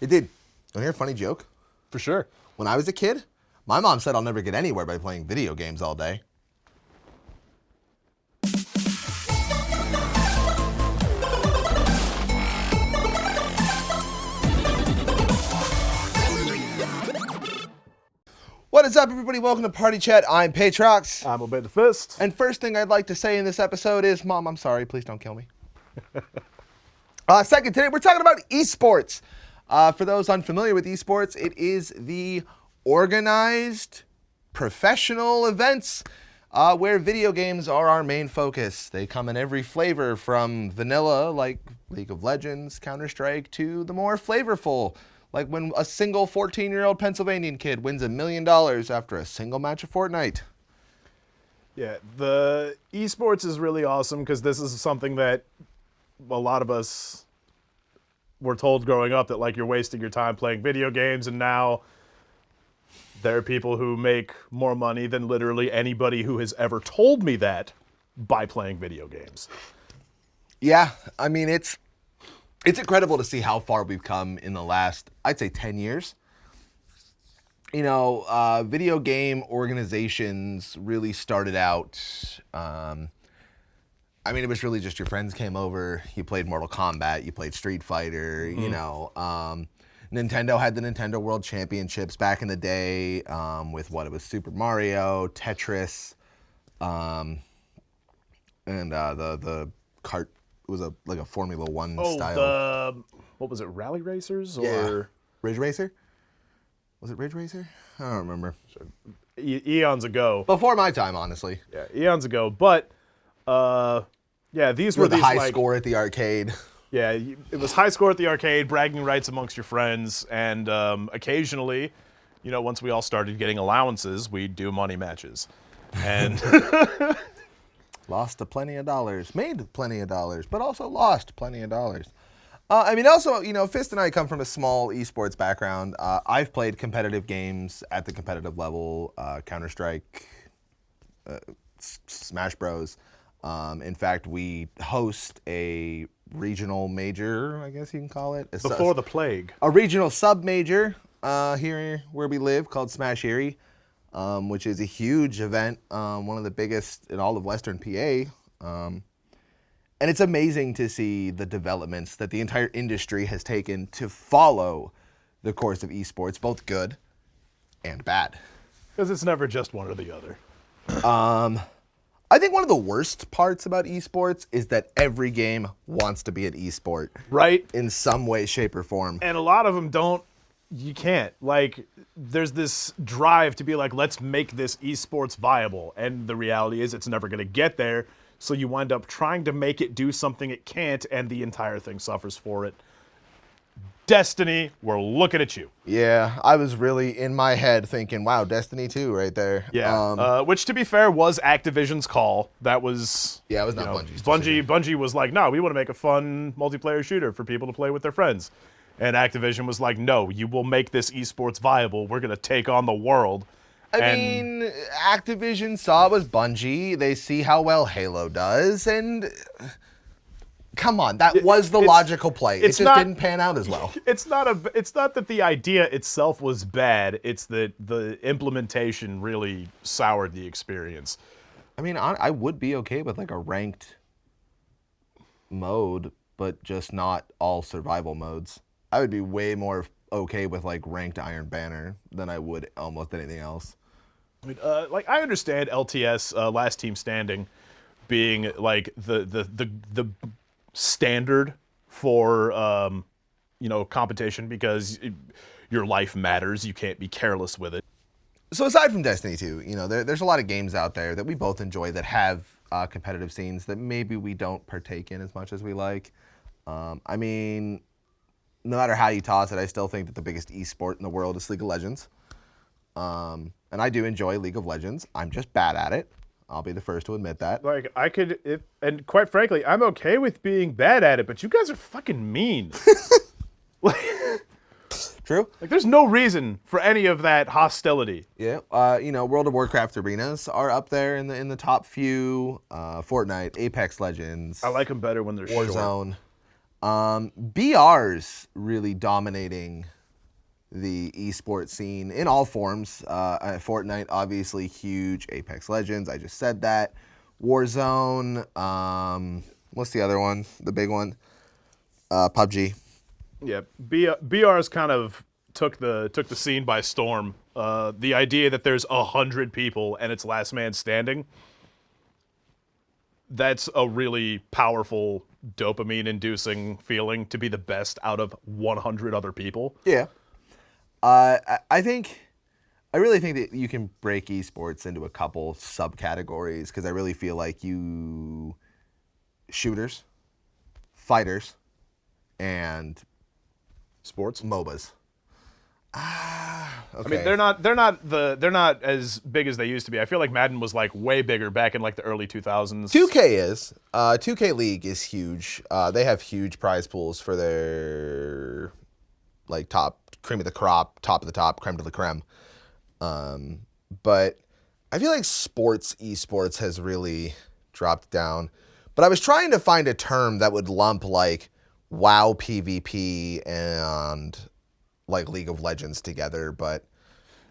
It did. Want to hear a funny joke? For sure. When I was a kid, my mom said I'll never get anywhere by playing video games all day. What is up, everybody? Welcome to Party Chat. I'm Patrox. I'm Obey the Fist. And first thing I'd like to say in this episode is, Mom, I'm sorry. Please don't kill me. Second, today we're talking about esports. For those unfamiliar with esports, it is the organized professional events where video games are our main focus. They come in every flavor from vanilla, like League of Legends, Counterstrike, to the more flavorful, like when a single 14-year-old Pennsylvanian kid wins $1 million after a single match of Fortnite. Yeah, the esports is really awesome because this is something that a lot of us were told growing up that like you're wasting your time playing video games, and now there are people who make more money than literally anybody who has ever told me that by playing video games. Yeah, I mean, it's incredible to see how far we've come in the last, I'd say, 10 years. You know, video game organizations really started out, I mean, it was really just your friends came over, you played Mortal Kombat, you played Street Fighter, you know. Nintendo had the Nintendo World Championships back in the day with what it was, Super Mario, Tetris, and the kart. It was like a Formula One style. What was it, Rally Racers? Yeah. Ridge Racer? Was it Ridge Racer? I don't remember. Eons ago. Before my time, honestly. Yeah, eons ago. But, yeah, these were the these, high score at the arcade. Yeah, it was high score at the arcade, bragging rights amongst your friends, and occasionally, you know, once we all started getting allowances, we'd do money matches. And lost plenty of dollars, made plenty of dollars, but also lost plenty of dollars. I mean, also, you know, Fist and I come from a small esports background. I've played competitive games at the competitive level, Counter-Strike, Smash Bros. In fact, we host a regional major, I guess you can call it. Before the plague. A regional sub-major here where we live called Smash Erie. Which is a huge event, one of the biggest in all of Western PA. And it's amazing to see the developments that the entire industry has taken to follow the course of esports, both good and bad. Because it's never just one or the other. I think one of the worst parts about esports is that every game wants to be an esport. Right. In some way, shape, or form. And a lot of them don't. You can't. Like, there's this drive to be like, let's make this esports viable. And the reality is it's never going to get there. So you wind up trying to make it do something it can't, and the entire thing suffers for it. Destiny, we're looking at you. Yeah, I was really in my head thinking, wow, Destiny 2 right there. Yeah, which to be fair was Activision's call. That was... Yeah, it was not Bungie's decision. Bungie was like, no, we want to make a fun multiplayer shooter for people to play with their friends. And Activision was like, no, you will make this esports viable. We're going to take on the world. I mean, Activision saw it was Bungie. They see how well Halo does. And come on, that was the logical play. It just didn't pan out as well. It's not that the idea itself was bad. It's that the implementation really soured the experience. I mean, I would be okay with like a ranked mode, but just not all survival modes. I would be way more okay with like ranked Iron Banner than I would almost anything else. Like I understand LTS, Last Team Standing, being like the standard for you know, competition because your life matters. You can't be careless with it. So aside from Destiny 2, you know, there's a lot of games out there that we both enjoy that have competitive scenes that maybe we don't partake in as much as we like. I mean, no matter how you toss it, I still think that the biggest esport in the world is League of Legends. And I do enjoy League of Legends. I'm just bad at it. I'll be the first to admit that. Like, and quite frankly, I'm okay with being bad at it, but you guys are fucking mean. True. Like, there's no reason for any of that hostility. Yeah. You know, World of Warcraft arenas are up there in the top few. Fortnite, Apex Legends. I like them better when they're Warzone. BR's really dominating the esports scene in all forms. Fortnite, obviously huge. Apex Legends, I just said that. Warzone. What's the other one? The big one? PUBG. Yeah, BR's kind of took the scene by storm. The idea that there's 100 people and it's last man standing. That's a really powerful dopamine-inducing feeling to be the best out of 100 other people. Yeah. I really think that you can break esports into a couple subcategories because I really feel like shooters, fighters, and Sports. MOBAs. Okay. I mean, they're not as big as they used to be. I feel like Madden was like way bigger back in like the early 2000s. 2K is. 2K League is huge. They have huge prize pools for their like cream of the crop, top of the top, creme de la creme. But I feel like esports has really dropped down. But I was trying to find a term that would lump like WoW PvP and like League of Legends together, but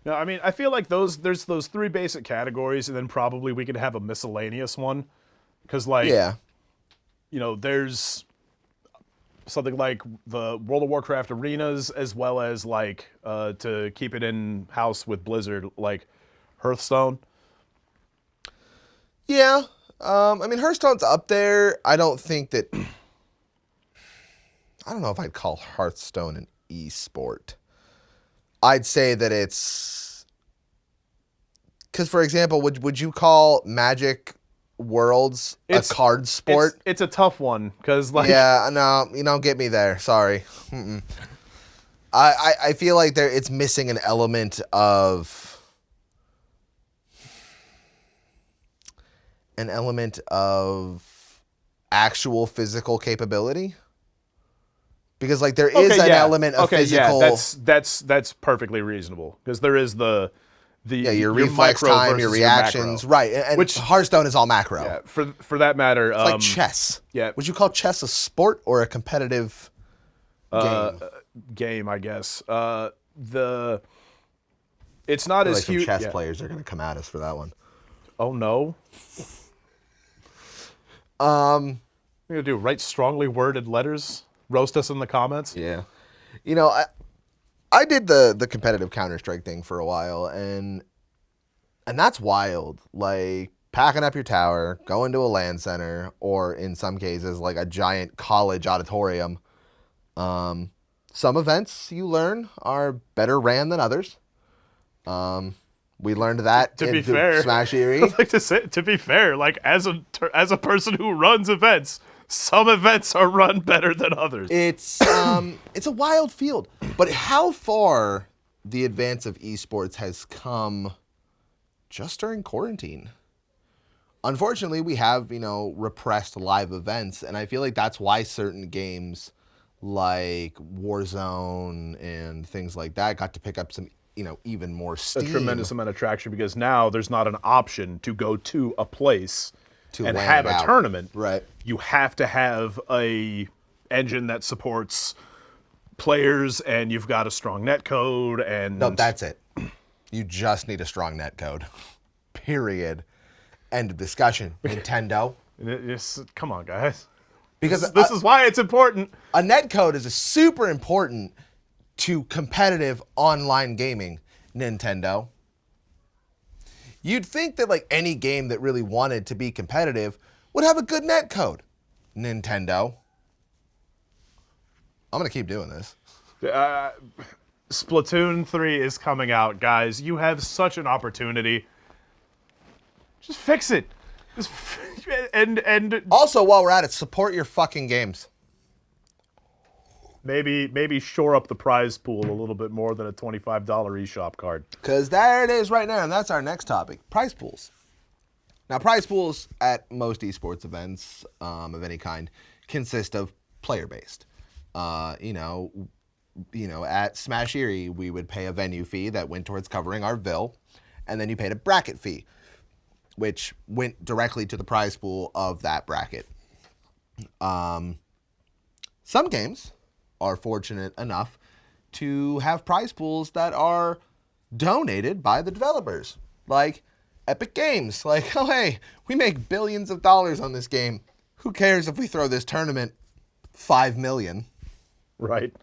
No, I mean, I feel like there's those three basic categories, and then probably we could have a miscellaneous one, because like, yeah. There's something like the World of Warcraft arenas, as well as like to keep it in house with Blizzard, like Hearthstone. Yeah. I mean, Hearthstone's up there. I don't know if I'd call Hearthstone an e-sport. I'd say that it's because, for example, would you call Magic Worlds a card sport? It's a tough one because like Yeah, no, you don't get me there. Sorry. Mm-mm. I feel like it's missing an element of actual physical capability. Because like there is an element of physical. Yeah, that's perfectly reasonable because there is your reflex micro time, versus your reactions, macro. right? And which Hearthstone is all macro. Yeah, for that matter, it's like chess. Yeah, would you call chess a sport or a competitive game? Game, I guess. It's not as huge. Chess players are going to come at us for that one. Oh no. What are you gonna do? Write strongly worded letters? Roast us in the comments? Yeah. I did the competitive counterstrike thing for a while, and that's wild. Like packing up your tower, going to a LAN center, or in some cases like a giant college auditorium. Some events you learn are better ran than others. We learned that to be fair, Smash Eerie. I'd like to say, to be fair, like as a person who runs events, some events are run better than others. It's a wild field, but how far the advance of esports has come just during quarantine. Unfortunately, we have repressed live events, and I feel like that's why certain games like Warzone and things like that got to pick up some even more steam. A tremendous amount of traction because now there's not an option to go to a place and have a tournament. Right. You have to have a engine that supports players, and you've got a strong net code. And no, that's it. You just need a strong net code. Period. End of discussion. Nintendo. Come on, guys. Because this is why it's important. A net code is super important to competitive online gaming. Nintendo. You'd think that like any game that really wanted to be competitive would have a good net code. Nintendo. I'm going to keep doing this. Splatoon 3 is coming out, guys. You have such an opportunity. Just fix it. And also, while we're at it, support your fucking games. Maybe shore up the prize pool a little bit more than a $25 eShop card. Because there it is right now, and that's our next topic, prize pools. Now, prize pools at most esports events of any kind consist of player-based. At Smash Eerie, we would pay a venue fee that went towards covering our bill, and then you paid a bracket fee, which went directly to the prize pool of that bracket. Some games are fortunate enough to have prize pools that are donated by the developers, like Epic Games. Like, oh hey, we make billions of dollars on this game. Who cares if we throw this tournament $5 million? Right.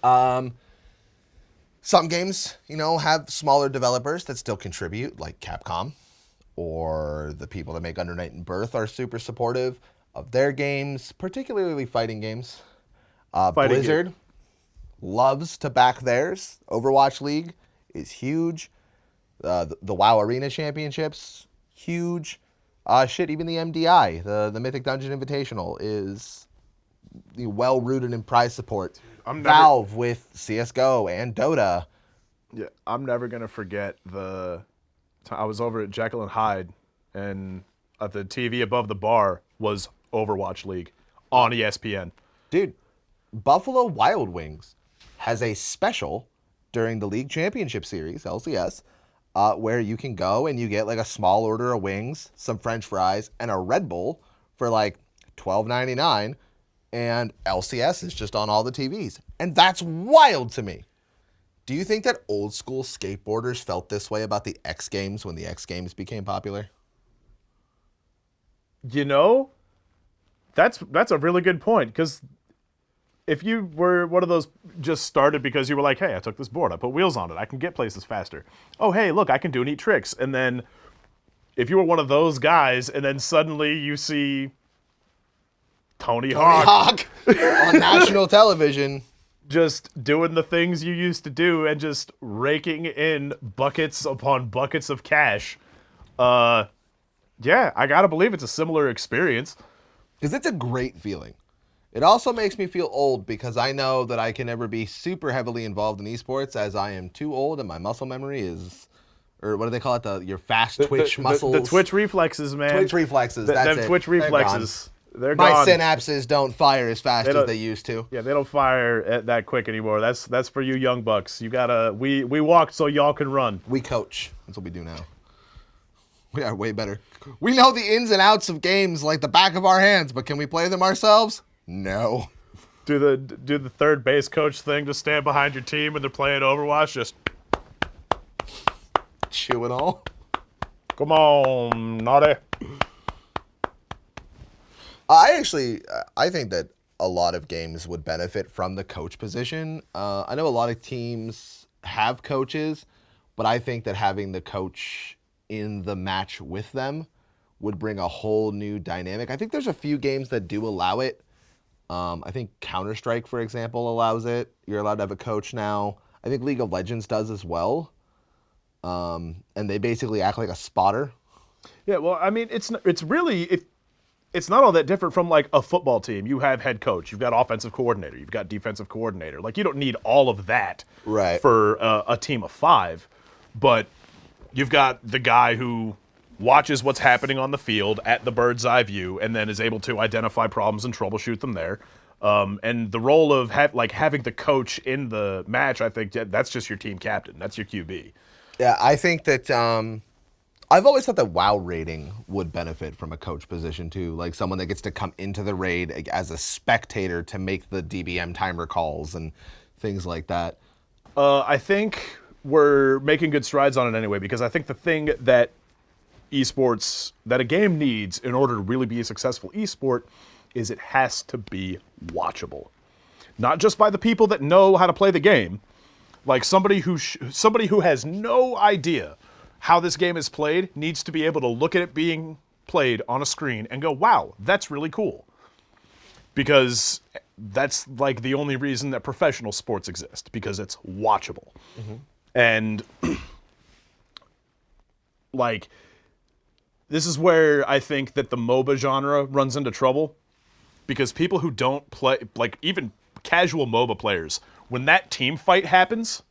Some games, have smaller developers that still contribute, like Capcom, or the people that make Under Night and Birth are super supportive of their games, particularly fighting games. Blizzard loves to back theirs. Overwatch League is huge. The WoW Arena Championships, huge. Even the MDI, the Mythic Dungeon Invitational, is well-rooted in prize support. Valve with CSGO and Dota. Yeah, I'm never going to forget I was over at Jekyll and Hyde, and at the TV above the bar was Overwatch League on ESPN. Dude, Buffalo Wild Wings has a special during the League Championship Series, LCS, where you can go and you get like a small order of wings, some French fries, and a Red Bull for like $12.99. And LCS is just on all the TVs. And that's wild to me. Do you think that old school skateboarders felt this way about the X Games when the X Games became popular? That's a really good point, because if you were one of those just started because you were like, hey, I took this board, I put wheels on it, I can get places faster. Oh, hey, look, I can do neat tricks. And then if you were one of those guys and then suddenly you see Tony Hawk on national television, just doing the things you used to do and just raking in buckets upon buckets of cash. Yeah, I gotta believe it's a similar experience. Because it's a great feeling. It also makes me feel old because I know that I can never be super heavily involved in esports, as I am too old and my muscle memory is, or what do they call it? Your fast twitch muscles. The twitch reflexes, man. Twitch reflexes. That's it. Twitch reflexes. They're my gone. synapses don't fire as fast as they used to. Yeah, they don't fire that quick anymore. That's for you young bucks. You gotta. We walk so y'all can run. We coach. That's what we do now. We are way better. We know the ins and outs of games like the back of our hands, but can we play them ourselves? No. Do the third base coach thing, to stand behind your team when they're playing Overwatch, just chew it all. Come on, naughty. I think that a lot of games would benefit from the coach position. I know a lot of teams have coaches, but I think that having the coach in the match with them would bring a whole new dynamic. I think there's a few games that do allow it. I think Counterstrike, for example, allows it. You're allowed to have a coach now. I think League of Legends does as well. And they basically act like a spotter. Yeah, well, I mean, it's not all that different from like a football team. You have head coach, you've got offensive coordinator, you've got defensive coordinator. Like, you don't need all of that for a team of 5, but you've got the guy who watches what's happening on the field at the bird's eye view and then is able to identify problems and troubleshoot them there. And the role of having the coach in the match, I think that's just your team captain. That's your QB. Yeah, I think that I've always thought that WoW raiding would benefit from a coach position too, like someone that gets to come into the raid as a spectator to make the DBM timer calls and things like that. I think we're making good strides on it anyway, because I think the thing that esports, that a game needs in order to really be a successful esport, is it has to be watchable. Not just by the people that know how to play the game, like somebody who has no idea how this game is played needs to be able to look at it being played on a screen and go, wow, that's really cool. Because that's like the only reason that professional sports exist, because it's watchable. Mm-hmm. And like, this is where I think that the MOBA genre runs into trouble, because people who don't play, like even casual MOBA players, when that team fight happens,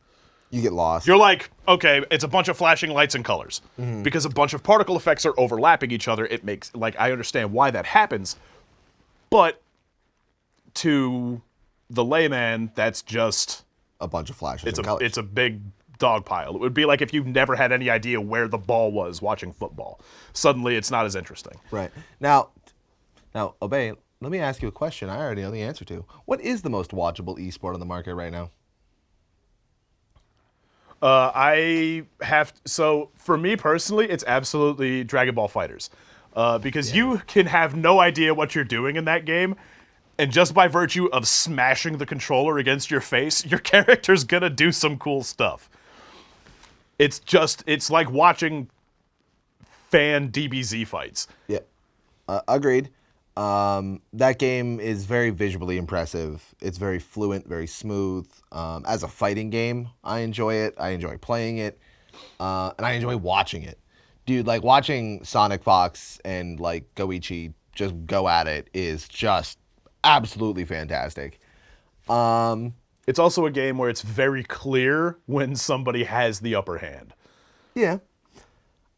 you get lost. You're like, okay, it's a bunch of flashing lights and colors. Mm-hmm. Because a bunch of particle effects are overlapping each other. It makes, like, I understand why that happens. But to the layman, that's just a bunch of flashes and colors. It's a big dog pile. It would be like if you never had any idea where the ball was watching football. Suddenly it's not as interesting. Right. Now, Obey, Let me ask you a question I already know the answer to. What is the most watchable esport on the market right now? So for me personally, it's absolutely Dragon Ball Fighters, because Yeah. you can have no idea what you're doing in that game, and just by virtue of smashing the controller against your face, your character's gonna do some cool stuff. It's like watching fan DBZ fights. Yeah, agreed. That game is very visually impressive. It's very fluent, very smooth. As a fighting game, I enjoy it. I enjoy playing it, and I enjoy watching it. Dude, like watching Sonic Fox and like Goichi just go at it is just absolutely fantastic. It's also a game where it's very clear when somebody has the upper hand. Yeah,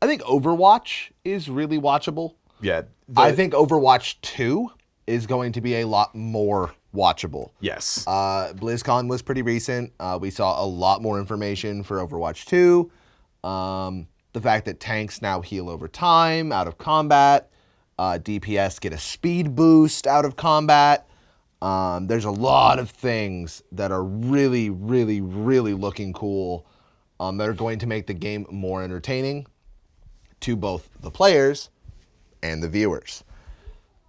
I think Overwatch is really watchable. Yeah, I think Overwatch 2 is going to be a lot more watchable. yes. BlizzCon was pretty recent. We saw a lot more information for Overwatch 2. The fact that tanks now heal over time out of combat. DPS get a speed boost out of combat. There's a lot of things that are really, really, really looking cool that are going to make the game more entertaining to both the players and the viewers.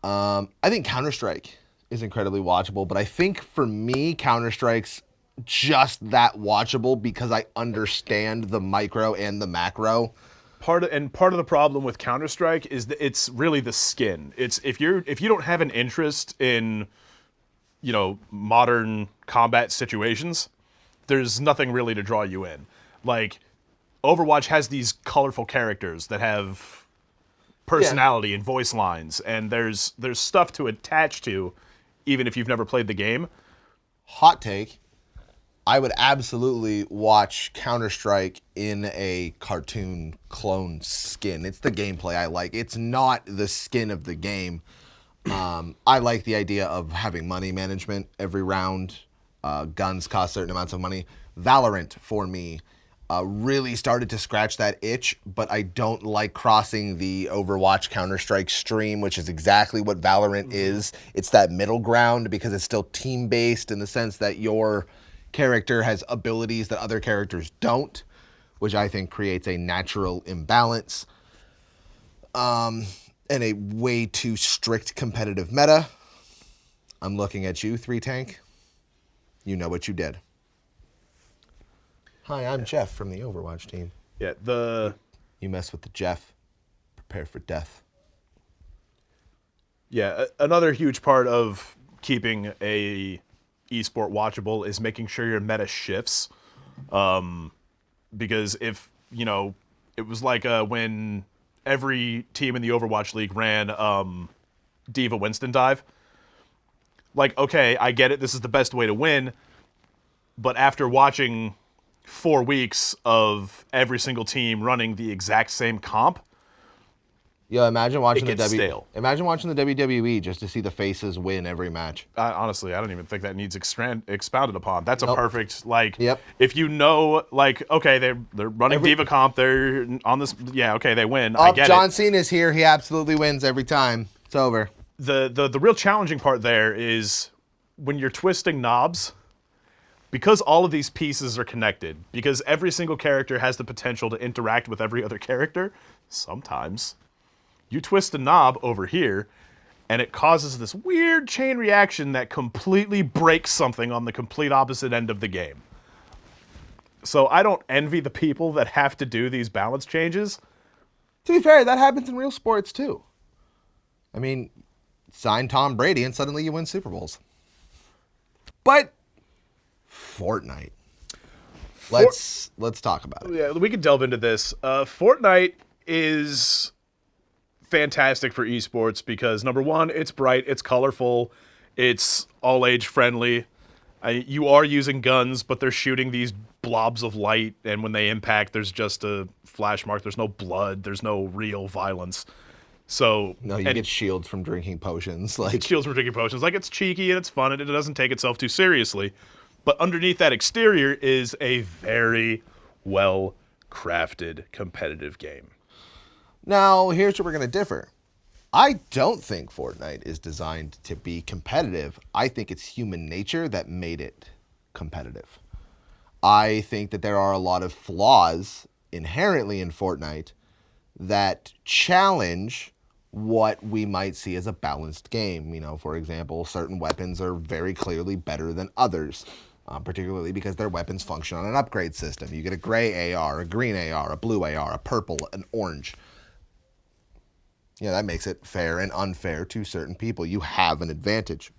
I think Counter-Strike is incredibly watchable, but I think for me, Counter-Strike's just that watchable because I understand the micro and the macro. Part of the problem with Counter-Strike is that it's really the skin. It's if you don't have an interest in, modern combat situations, there's nothing really to draw you in. Like Overwatch has these colorful characters that have personality and voice lines, and there's stuff to attach to even if you've never played the game. Hot take, I would absolutely watch Counter-Strike in a cartoon clone skin. It's the gameplay I like. It's not the skin of the game. I like the idea of having money management every round. Guns cost certain amounts of money. Valorant, for me, really started to scratch that itch, but I don't like crossing the Overwatch Counter-Strike stream, which is exactly what Valorant is. It's that middle ground because it's still team-based in the sense that your character has abilities that other characters don't, which I think creates a natural imbalance and a way too strict competitive meta. I'm looking at you, 3Tank. You know what you did. Hi, I'm Jeff from the Overwatch team. Yeah, You mess with the Jeff, prepare for death. another huge part of keeping a esport watchable is making sure your meta shifts. Because if, it was like when every team in the Overwatch League ran Diva Winston dive. Like, okay, I get it, this is the best way to win, but after watching 4 weeks of every single team running the exact same comp, Yo, imagine watching it gets stale. Imagine watching the WWE just to see the faces win every match. Honestly, I don't even think that needs expounded upon. That's a perfect, Yep. if okay, they're running Diva comp, they're on this, okay, they win. I get John it. Cena's here. He absolutely wins every time. It's over. The real challenging part there is when you're twisting knobs, because all of these pieces are connected, because every single character has the potential to interact with every other character, sometimes you twist a knob over here, and it causes this weird chain reaction that completely breaks something on the complete opposite end of the game. So I don't envy the people that have to do these balance changes. To be fair, that happens in real sports too. I mean, sign Tom Brady and suddenly you win Super Bowls. But Fortnite. Let's talk about it. Yeah, we could delve into this. Fortnite is fantastic for esports because, number one, it's bright, it's colorful, it's all age friendly. You are using guns, but they're shooting these blobs of light, and when they impact, there's just a flash mark. There's no blood. There's no real violence. So No, you get shields from drinking potions. shields from drinking potions. Like, it's cheeky and it's fun, and it doesn't take itself too seriously. But underneath that exterior is a very well crafted competitive game. Now, here's where we're going to differ. I don't think Fortnite is designed to be competitive. I think it's human nature that made it competitive. I think that there are a lot of flaws inherently in Fortnite that challenge what we might see as a balanced game. You know, for example, certain weapons are very clearly better than others, particularly because their weapons function on an upgrade system. You get a gray AR, a green AR, a blue AR, a purple, an orange. Yeah, that makes it fair and unfair to certain people. You have an advantage.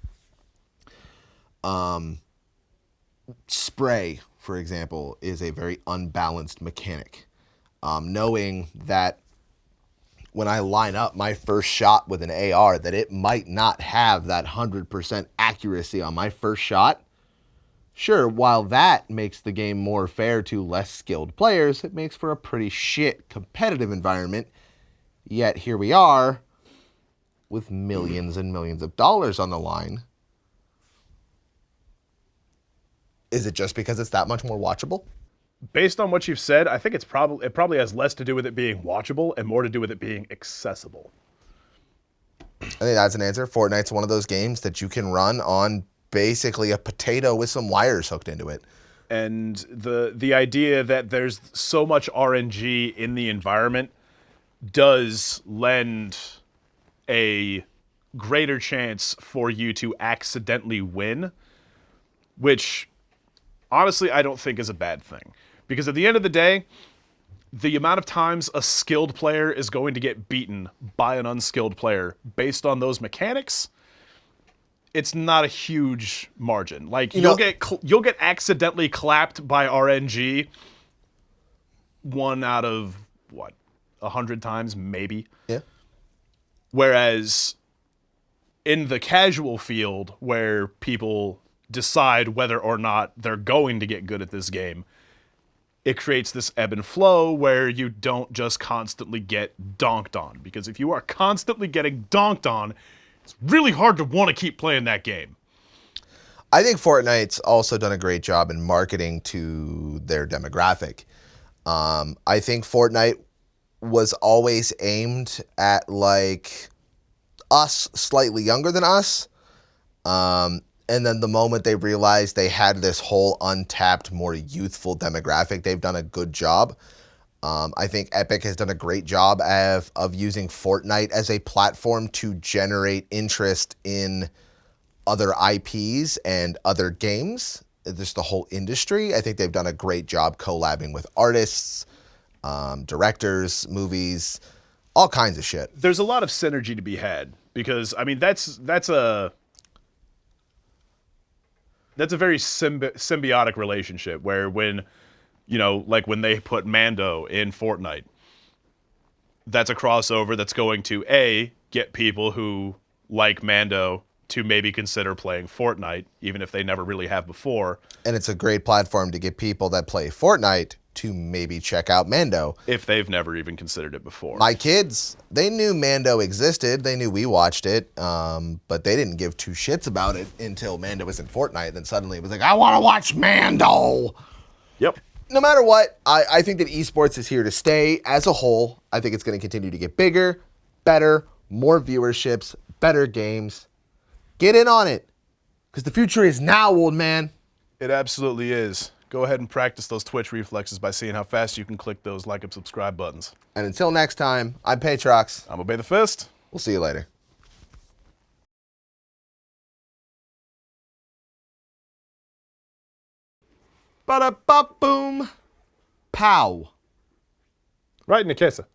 Spray, for example, is a very unbalanced mechanic. Knowing that when I line up my first shot with an AR, that it might not have that 100% accuracy on my first shot. Sure, while that makes the game more fair to less skilled players, it makes for a pretty shit competitive environment. Yet here we are with millions and millions of dollars on the line. Is it just because it's that much more watchable? Based on what you've said, I think it probably has less to do with it being watchable and more to do with it being accessible. I think that's an answer. Fortnite's one of those games that you can run on basically a potato with some wires hooked into it. And the idea that there's so much RNG in the environment does lend a greater chance for you to accidentally win, which honestly I don't think is a bad thing. Because at the end of the day, the amount of times a skilled player is going to get beaten by an unskilled player based on those mechanics, it's not a huge margin. Like you'll get accidentally clapped by RNG 1 out of what, 100 times maybe. Yeah. Whereas in the casual field where people decide whether or not they're going to get good at this game, it creates this ebb and flow where you don't just constantly get donked on. Because if you are constantly getting donked on, it's really hard to want to keep playing that game. I think Fortnite's also done a great job in marketing to their demographic. I think Fortnite was always aimed at like us slightly younger than us. And then the moment they realized they had this whole untapped, more youthful demographic, they've done a good job. I think Epic has done a great job of using Fortnite as a platform to generate interest in other IPs and other games, just the whole industry. I think they've done a great job collabing with artists, directors, movies, all kinds of shit. There's a lot of synergy to be had because, I mean, that's a very symbiotic relationship where when, you know, like when they put Mando in Fortnite, that's a crossover that's going to get people who like Mando to maybe consider playing Fortnite, even if they never really have before. And it's a great platform to get people that play Fortnite to maybe check out Mando. If they've never even considered it before. My kids, they knew Mando existed. They knew we watched it, but they didn't give two shits about it until Mando was in Fortnite. Then suddenly it was like, I want to watch Mando. Yep. No matter what, I think that esports is here to stay as a whole. I think it's going to continue to get bigger, better, more viewerships, better games. Get in on it, because the future is now, old man. It absolutely is. Go ahead and practice those Twitch reflexes by seeing how fast you can click those like and subscribe buttons. And until next time, I'm Patrox. I'm Obey the Fist. We'll see you later. Ba-da-ba-boom. Pow. Right in the kisser.